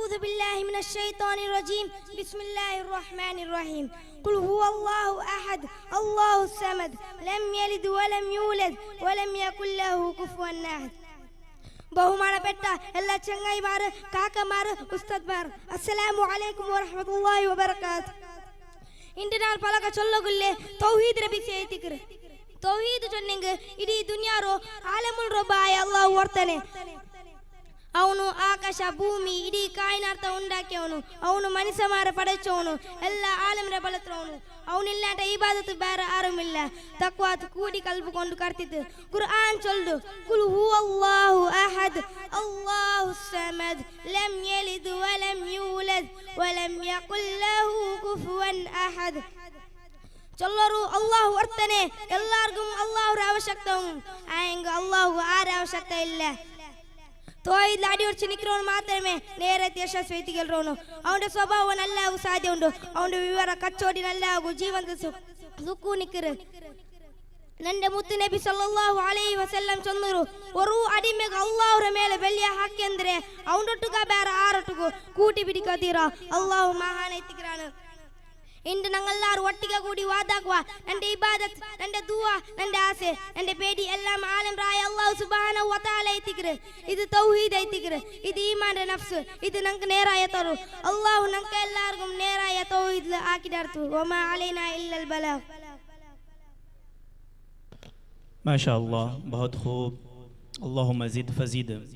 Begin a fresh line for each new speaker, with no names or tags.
أعوذ بالله من الشيطان الرجيم بسم الله الرحمن الرحيم قل هو الله أحد الله الصمد لم يلد ولم يولد ولم يكن له كفوا أحد ബഹുമാനപ്പെട്ട എല്ലാ ചങ്ങായിമാർ കാക്കമാർ ഉസ്താദ്മാർ അസ്സലാമു അലൈക്കും വറഹ്മത്തുള്ളാഹി വബറകാത്ത്. ഇന്ന് ഞാൻ പലക ചൊല്ലുകില്ലേ തൗഹീദ് വിഷയത്തിക്ക്. തൗഹീദ് ചൊന്നെങ്കിൽ ഇಡೀ ದುನಿಯಾರೋ ಆಲಮುಲ್ ರಬ್ಬಾಯ ಅಲ್ಲಾಹ್ ಒರ್ತಾನೆ. ಅವನು ಆಕಾಶ ಭೂಮಿ ಇಡೀ ಕಾಯಿನಾರ್ಥ ಉಂಡಾಕ್ಯವನು. ಅವನು ಮನುಷ್ಯಮಾರ ಪಡೆಚವನು, ಎಲ್ಲ ಆಲಮರ ಬಲತ್ರವನು. ಅವನಿಲ್ಲಾಟ ಇಬಾದತ್ತು ಬೇರೆ ಆರುಮಿಲ್ಲ. ತಕ್ವಾತ್ ಕೂಡಿ ಕಲ್ಪುಕೊಂಡು ಕರ್ತಿತ್ತು. ಕುರ್ಆನ್ ಚೊಲ್ದು ಕುಲ್ ಹುವಲ್ಲಾಹು ಅಹದ್ ಅಲ್ಲಾಹು ಸಮದ್ ಲಂ ಯಲಿದ್ ವಲಂ ಯೂಲದ್ ವಲಂ ಯಕುಲ್ ಲಹು ಕುಫುವನ್ ಅಹದ್. ಚೊಲ್ಲರು ಅಲ್ಲಾಹು ಒರ್ತಾನೆ. ಎಲ್ಲರಿಗೂ ಅಲ್ಲಾಹರ ಅವಶ್ಯಕತೆ ಆಯಂಗ ಅಲ್ಲಾಹು ಆರ ಅವಶ್ಯಕತೆ ಇಲ್ಲ. തോയിൽ അടിയൊടിച്ച് നിൽക്കുന്നവന് മാത്രമേ നേരത്തെ യശസ്വി എത്തിക്കലുള്ളൂ. അവന്റെ സ്വഭാവം നല്ലാവും സാധ്യമുണ്ട്. അവന്റെ വിവര കച്ചോടി നല്ലാകും. ജീവൻ സുക്കു നിക്കറ്. നന്റെ മുത്ത് നബി സല്ലല്ലാഹു അലൈഹി വസല്ലം ചൊന്നರು ഒരു അടിಮೆಗೆ ಅಲ್ಲಾಹರ ಮೇಲೆ ಬೆಳ್ಳಿಯ ಹಾಕಿ ಅಂದ್ರೆ ಅವನೊಟ್ಟುಗ ಬೇರೆ ಆರೊಟ್ಟುಗು ಕೂಟಿ ಬಿಡಿಕೋತೀರ. ಅಲ್ಲಾಹು ಮಹಾನ್ ಎತ್ತಿಕ್ರಾನು. ഇന്ന് ഞങ്ങളെല്ലാവരും ഒട്ടിಗೆ കൂടി വാദാക്കുക. എൻ്റെ ഇബാദത്ത്, എൻ്റെ ദുആ, എൻ്റെ ആസെ, എൻ്റെ പേടി എല്ലാം ആലം റായ അല്ലാഹു സുബ്ഹാനഹു വ തആല എത്തിക്കറ്. ഇത് തൗഹീദ് എത്തിക്കറ്. ഇത് ഈമാന്റെ നഫ്സ്. ഇത് ഞങ്ങൾക്ക് നേരായ തരു. അല്ലാഹു ഞങ്ങൾക്ക് എല്ലാവർക്കും നേരായ തൗഹീദിൽ ആക്കി തരുത്തു. വമാ അലൈനാ ഇല്ലൽ ബലാഗ്.
മാഷാ അല്ലാഹ്, बहुत खूब. اللهم زد فزيد.